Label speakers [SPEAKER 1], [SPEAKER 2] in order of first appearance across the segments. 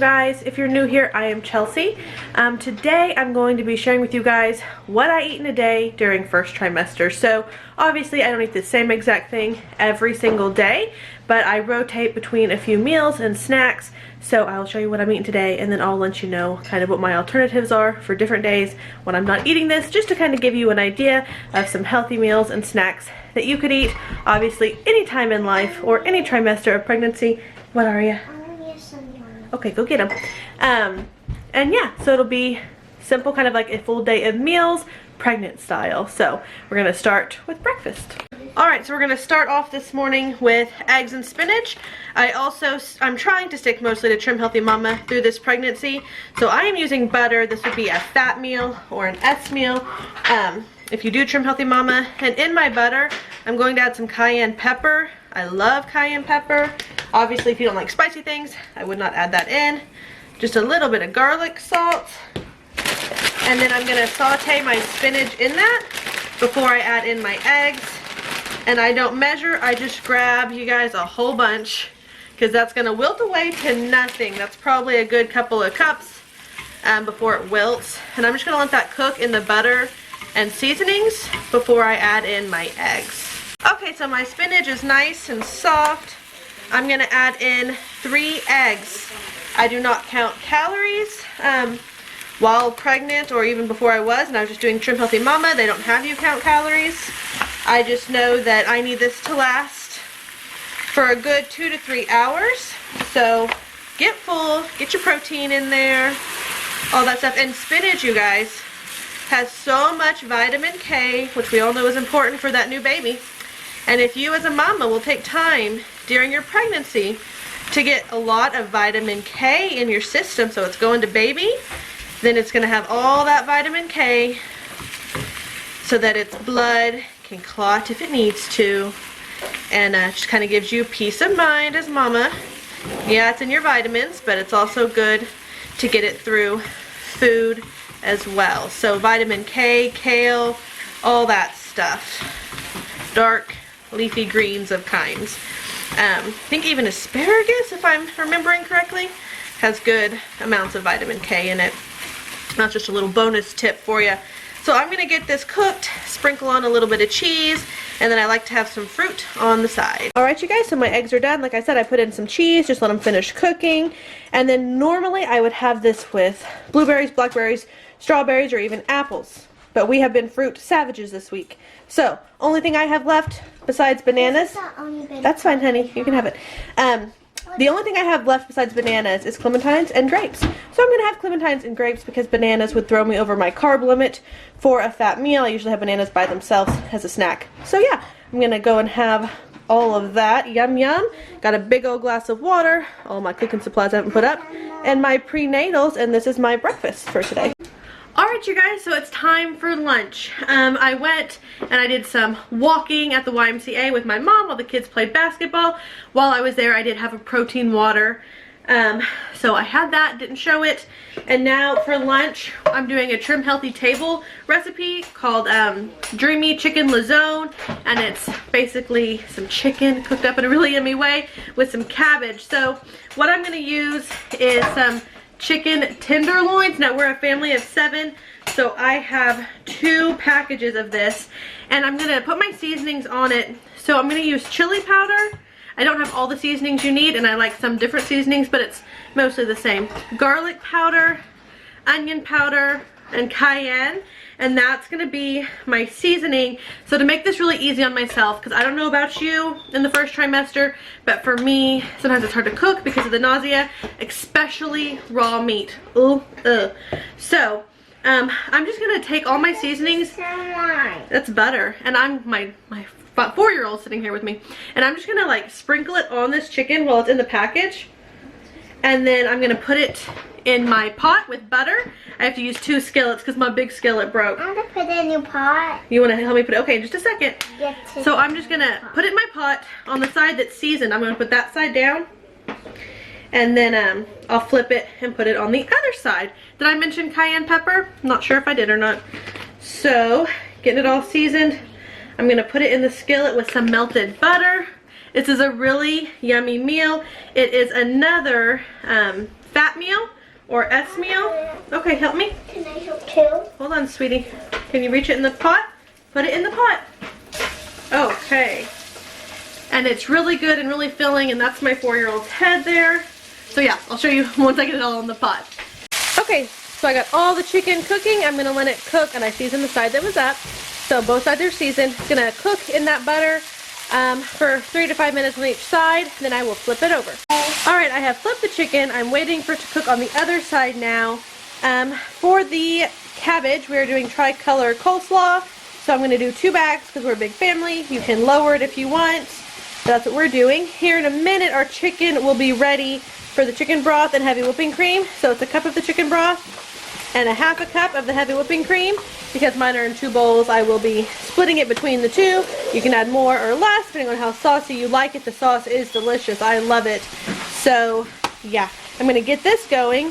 [SPEAKER 1] guys, if you're new here, I am Chelsea. Today I'm going to be sharing with you guys what I eat in a day during first trimester. So obviously I don't eat the same exact thing every single day, but I rotate between a few meals and snacks. So I'll show you what I'm eating today, and then I'll let you know kind of what my alternatives are for different days when I'm not eating this, just to kind of give you an idea of some healthy meals and snacks that you could eat obviously any time in life or any trimester of pregnancy. What, Aria? Okay, go get them. And yeah, so it'll be simple, kind of like a full day of meals, pregnant style. So we're gonna start with breakfast. Alright, so we're gonna start off this morning with eggs and spinach. I'm trying to stick mostly to Trim Healthy Mama through this pregnancy. So I am using butter. This would be a fat meal or an S meal. If you do Trim Healthy Mama. And in my butter, I'm going to add some cayenne pepper. I love cayenne pepper. Obviously, if you don't like spicy things, I would not add that in. Just a little bit of garlic salt. And then I'm gonna saute my spinach in that before I add in my eggs. And I don't measure, I just grab, you guys, a whole bunch, because that's gonna wilt away to nothing. That's probably a good couple of cups before it wilts. And I'm just gonna let that cook in the butter and seasonings before I add in my eggs. Okay, so my spinach is nice and soft. I'm gonna add in 3 eggs. I do not count calories. While pregnant or even before I was, and I was just doing Trim Healthy Mama, they don't have you count calories. I just know that I need this to last for a good 2 to 3 hours. So get full, get your protein in there, all that stuff. And spinach, you guys, has so much vitamin K, which we all know is important for that new baby. And if you as a mama will take time during your pregnancy to get a lot of vitamin K in your system, so it's going to baby, then it's going to have all that vitamin K so that its blood can clot if it needs to, and just kind of gives you peace of mind as mama. Yeah, it's in your vitamins, but it's also good to get it through food as well. So vitamin K, kale, all that stuff. Dark leafy greens of kinds. I think even asparagus, if I'm remembering correctly, has good amounts of vitamin K in it. That's just a little bonus tip for you. So I'm going to get this cooked, sprinkle on a little bit of cheese, and then I like to have some fruit on the side. Alright, you guys, so my eggs are done. Like I said, I put in some cheese, just let them finish cooking. And then normally I would have this with blueberries, blackberries, strawberries, or even apples. But we have been fruit savages this week. So, only thing I have left besides bananas. That's fine, honey. You can have it. The only thing I have left besides bananas is clementines and grapes. So I'm going to have clementines and grapes because bananas would throw me over my carb limit for a fat meal. I usually have bananas by themselves as a snack. So yeah, I'm going to go and have all of that. Yum yum. Got a big old glass of water. All my cooking supplies I haven't put up. And my prenatals, and this is my breakfast for today. Alright, you guys, so it's time for lunch. I went and I did some walking at the YMCA with my mom while the kids played basketball. While I was there, I did have a protein water. So I had that, didn't show it. And now for lunch, I'm doing a Trim Healthy Table recipe called Dreamy Chicken Lazone. And it's basically some chicken cooked up in a really yummy way with some cabbage. So what I'm going to use is some chicken tenderloins. Now we're a family of 7, so I have 2 packages of this, and I'm gonna put my seasonings on it. So I'm gonna use chili powder. I don't have all the seasonings you need, and I like some different seasonings, but it's mostly the same. Garlic powder, onion powder, and cayenne, and that's gonna be my seasoning. So to make this really easy on myself, because I don't know about you in the first trimester, but for me, sometimes it's hard to cook because of the nausea, especially raw meat. Ooh, ugh. So I'm just gonna take all my seasonings. That's butter, and I'm my 4-year-old sitting here with me, and I'm just gonna like sprinkle it on this chicken while it's in the package, and then I'm gonna put it in my pot with butter. I have to use 2 skillets because my big skillet broke.
[SPEAKER 2] I'm gonna put it in your pot.
[SPEAKER 1] You want to help me put it? Okay, just a second.
[SPEAKER 2] Yes.
[SPEAKER 1] So I'm just gonna put it in my pot on the side that's seasoned. I'm gonna put that side down, and then I'll flip it and put it on the other side. Did I mention cayenne pepper? I'm not sure if I did or not. So getting it all seasoned, I'm gonna put it in the skillet with some melted butter. This is a really yummy meal. It is another fat meal or S meal. Okay, help me.
[SPEAKER 2] Can I help too?
[SPEAKER 1] Hold on, sweetie. Can you reach it in the pot? Put it in the pot. Okay. And it's really good and really filling, and that's my 4-year-old's head there. So yeah, I'll show you once I get it all in the pot. Okay, so I got all the chicken cooking. I'm gonna let it cook, and I seasoned the side that was up. So both sides are seasoned. It's gonna cook in that butter for 3 to 5 minutes on each side. Then I will flip it over. All right, I have flipped the chicken. I'm waiting for it to cook on the other side now. For the cabbage, we are doing tricolor coleslaw. So I'm gonna do 2 bags because we're a big family. You can lower it if you want. That's what we're doing. Here in a minute, our chicken will be ready for the chicken broth and heavy whipping cream. So it's a cup of the chicken broth and a half a cup of the heavy whipping cream. Because mine are in 2 bowls, I will be splitting it between the 2. You can add more or less depending on how saucy you like it. The sauce is delicious. I love it. So yeah, I'm gonna get this going,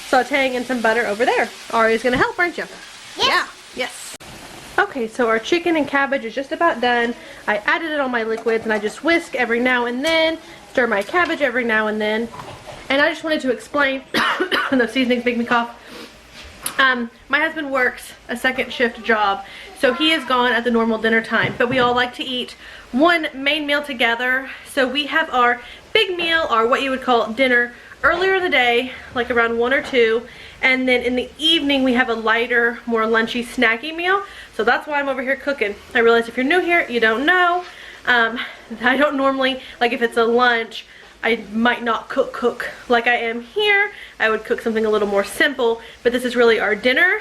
[SPEAKER 1] sauteing in some butter over there. Aria's gonna help, aren't you?
[SPEAKER 2] Yes.
[SPEAKER 1] Yeah. Yes. Okay, so our chicken and cabbage is just about done. I added it on my liquids and I just whisk every now and then, stir my cabbage every now and then. And I just wanted to explain, those seasonings make me cough. My husband works a 2nd shift job, so he is gone at the normal dinner time, but we all like to eat one main meal together. So we have our big meal, or what you would call dinner, earlier in the day, like around 1 or 2, and then in the evening we have a lighter, more lunchy, snacky meal. So that's why I'm over here cooking. I realize if you're new here, you don't know. I don't normally, like if it's a lunch, I might not cook like I am here. I would cook something a little more simple, but this is really our dinner.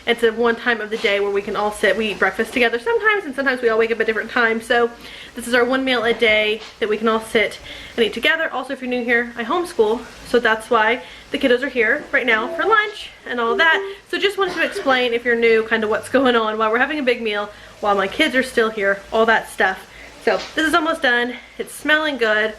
[SPEAKER 1] It's a one time of the day where we can all sit. We eat breakfast together sometimes, and sometimes we all wake up at different times. So this is our one meal a day that we can all sit and eat together. Also, if you're new here, I homeschool, so that's why the kiddos are here right now for lunch and all that. So just wanted to explain, if you're new, kind of what's going on while we're having a big meal, while my kids are still here, all that stuff. So this is almost done. It's smelling good.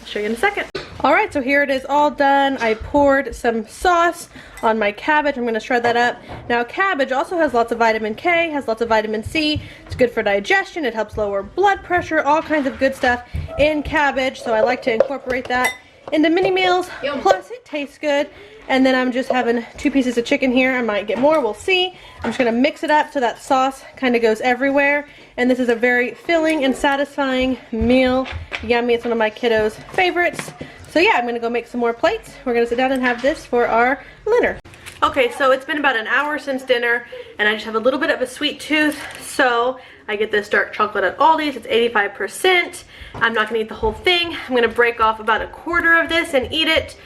[SPEAKER 1] I'll show you in a second. Alright, so here it is all done. I poured some sauce on my cabbage. I'm going to shred that up. Now cabbage also has lots of vitamin K, has lots of vitamin C. It's good for digestion. It helps lower blood pressure, all kinds of good stuff in cabbage. So I like to incorporate that into mini meals. Plus it tastes good. And then I'm just having 2 pieces of chicken here. I might get more, we'll see. I'm just going to mix it up so that sauce kind of goes everywhere. And this is a very filling and satisfying meal. Yummy, it's one of my kiddos' favorites. So yeah, I'm going to go make some more plates. We're going to sit down and have this for our dinner. Okay, so it's been about an hour since dinner, and I just have a little bit of a sweet tooth, so I get this dark chocolate at Aldi's. It's 85%. I'm not going to eat the whole thing. I'm going to break off about a quarter of this and eat it.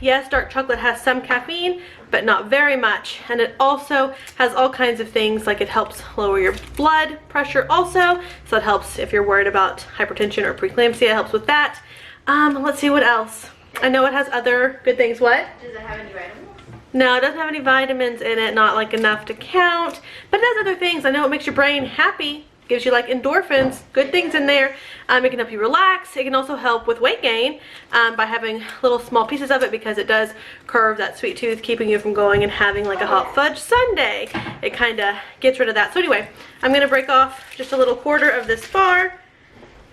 [SPEAKER 1] Yes, dark chocolate has some caffeine, but not very much. And it also has all kinds of things, like it helps lower your blood pressure also. So it helps if you're worried about hypertension or preeclampsia, it helps with that. Let's see what else. I know it has other good things. What?
[SPEAKER 2] Does it have any vitamins?
[SPEAKER 1] No, it doesn't have any vitamins in it, not like enough to count. But it has other things. I know it makes your brain happy. Gives you like endorphins, good things in there. It can help you relax. It can also help with weight gain by having little small pieces of it, because it does curve that sweet tooth, keeping you from going and having like a hot fudge sundae. It kind of gets rid of that. So anyway, I'm going to break off just a little quarter of this bar.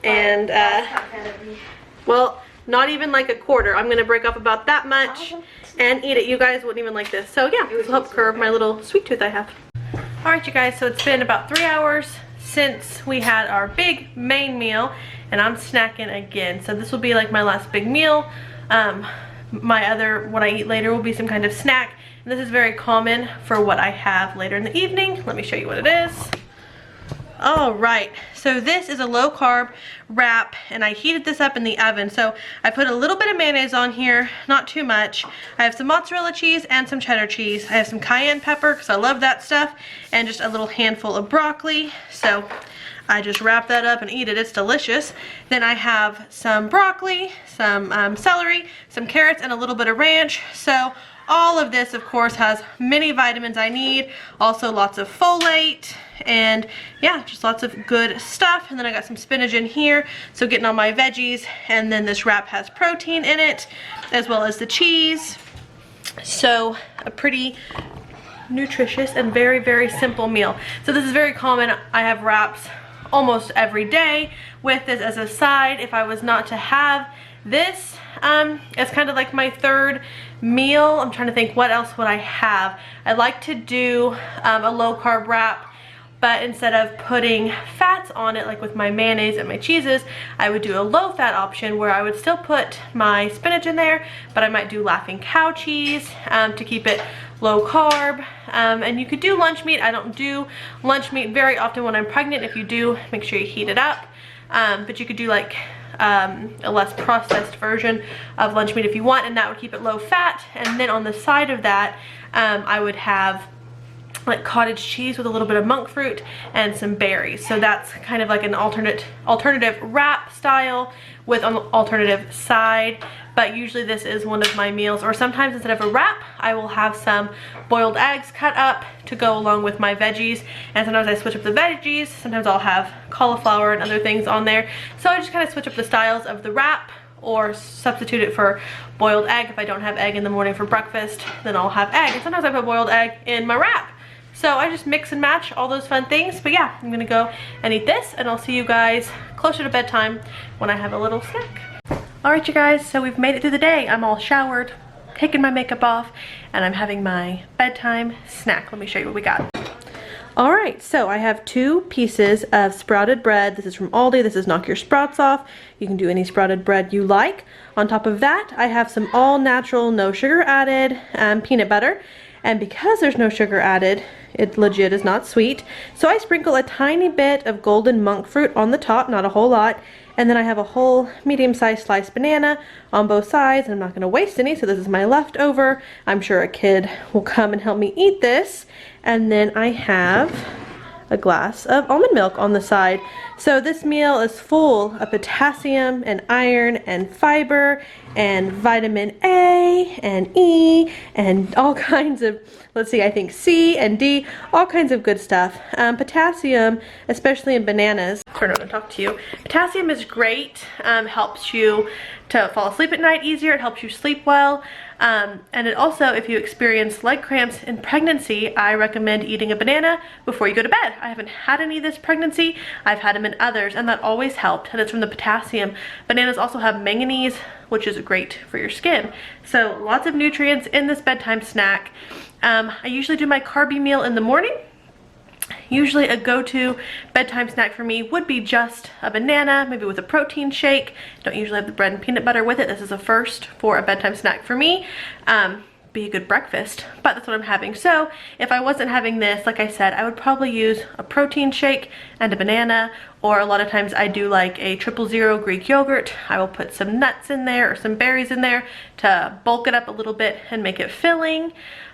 [SPEAKER 1] And, well, not even like a quarter. I'm going to break off about that much and eat it. You guys wouldn't even like this. So yeah, this will help curve my little sweet tooth I have. Alright you guys, so it's been about 3 hours since we had our big main meal, and I'm snacking again. So this will be like my last big meal. What I eat later will be some kind of snack, and this is very common for what I have later in the evening. Let me show you what it is. Alright, so this is a low carb wrap, and I heated this up in the oven. So I put a little bit of mayonnaise on here, not too much. I have some mozzarella cheese and some cheddar cheese. I have some cayenne pepper because I love that stuff, and just a little handful of broccoli. So I just wrap that up and eat it. It's delicious. Then I have some broccoli, some celery, some carrots, and a little bit of ranch. So all of this, of course, has many vitamins I need. Also lots of folate, and yeah, just lots of good stuff. And then I got some spinach in here, so getting all my veggies. And then this wrap has protein in it, as well as the cheese. So a pretty nutritious and very, very simple meal. So this is very common. I have wraps almost every day with this as a side. If I was not to have this is kind of like my third meal. I'm trying to think what else would I have. I like to do a low carb wrap, but instead of putting fats on it like with my mayonnaise and my cheeses, I would do a low fat option where I would still put my spinach in there, but I might do Laughing Cow cheese to keep it low carb. And you could do lunch meat. I don't do lunch meat very often when I'm pregnant. If you do, make sure you heat it up. But you could do like a less processed version of lunch meat if you want, and that would keep it low fat. And then on the side of that, I would have like cottage cheese with a little bit of monk fruit and some berries. So that's kind of like an alternative wrap style with an alternative side. But usually this is one of my meals, or sometimes instead of a wrap, I will have some boiled eggs cut up to go along with my veggies. And sometimes I switch up the veggies. Sometimes I'll have cauliflower and other things on there. So I just kind of switch up the styles of the wrap, or substitute it for boiled egg. If I don't have egg in the morning for breakfast, then I'll have egg. And sometimes I put boiled egg in my wrap. So I just mix and match all those fun things. But yeah, I'm gonna go and eat this, and I'll see you guys closer to bedtime when I have a little snack. All right, you guys, so we've made it through the day. I'm all showered, taking my makeup off, and I'm having my bedtime snack. Let me show you what we got. All right, so I have 2 pieces of sprouted bread. This is from Aldi. This is Knock Your Sprouts Off. You can do any sprouted bread you like. On top of that, I have some all natural, no sugar added peanut butter. And because there's no sugar added, it legit is not sweet. So I sprinkle a tiny bit of golden monk fruit on the top, not a whole lot. And then I have a whole medium-sized sliced banana on both sides. And I'm not gonna waste any, so this is my leftover. I'm sure a kid will come and help me eat this. And then I have a glass of almond milk on the side. So this meal is full of potassium and iron and fiber and vitamin A and E and all kinds of, let's see, I think C and D, all kinds of good stuff. Potassium, especially in bananas, turn around and talk to you. Potassium is great, helps you to fall asleep at night easier, it helps you sleep well. And it also, if you experience leg cramps in pregnancy, I recommend eating a banana before you go to bed. I haven't had any this pregnancy. I've had them in others, and that always helped, and it's from the potassium. Bananas also have manganese, which is great for your skin. So lots of nutrients in this bedtime snack. I usually do my carby meal in the morning. Usually a go-to bedtime snack for me would be just a banana, maybe with a protein shake. Don't usually have the bread and peanut butter with it. This is a first for a bedtime snack for me. Be a good breakfast, but that's what I'm having. So if I wasn't having this, like I said, I would probably use a protein shake and a banana, or a lot of times I do like a 000 Greek yogurt. I will put some nuts in there or some berries in there to bulk it up a little bit and make it filling.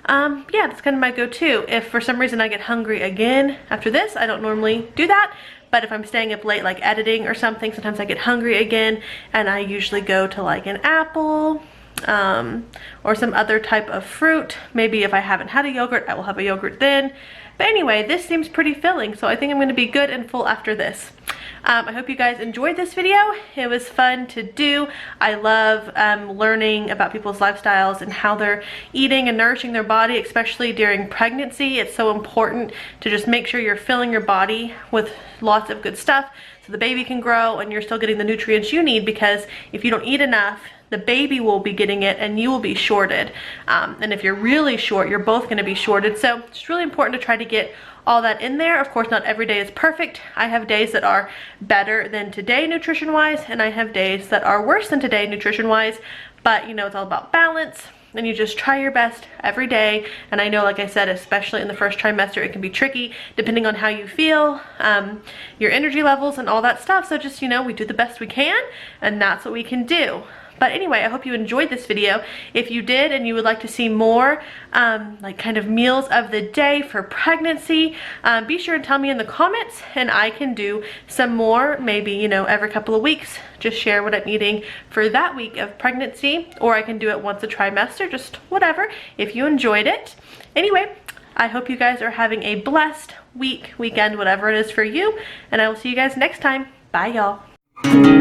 [SPEAKER 1] Yeah, that's kind of my go-to. If for some reason I get hungry again after this, I don't normally do that. But if I'm staying up late, like editing or something, sometimes I get hungry again, and I usually go to like an apple, or some other type of fruit. Maybe if I haven't had a yogurt, I will have a yogurt then. But anyway, this seems pretty filling, so I think I'm going to be good and full after this. I hope you guys enjoyed this video. It was fun to do. I love learning about people's lifestyles and how they're eating and nourishing their body, especially during pregnancy. It's so important to just make sure you're filling your body with lots of good stuff so the baby can grow and you're still getting the nutrients you need, because if you don't eat enough, the baby will be getting it and you will be shorted. And if you're really short, you're both going to be shorted. So it's really important to try to get all that in there. Of course, not every day is perfect. I have days that are better than today nutrition-wise, and I have days that are worse than today nutrition-wise. But you know, it's all about balance, and you just try your best every day. And I know, like I said, especially in the first trimester, it can be tricky depending on how you feel, your energy levels and all that stuff. So just, you know, we do the best we can, and that's what we can do. But anyway, I hope you enjoyed this video. If you did and you would like to see more like kind of meals of the day for pregnancy, be sure and tell me in the comments, and I can do some more, maybe, you know, every couple of weeks. Just share what I'm eating for that week of pregnancy, or I can do it once a trimester, just whatever, if you enjoyed it. Anyway, I hope you guys are having a blessed week, weekend, whatever it is for you, and I will see you guys next time. Bye, y'all.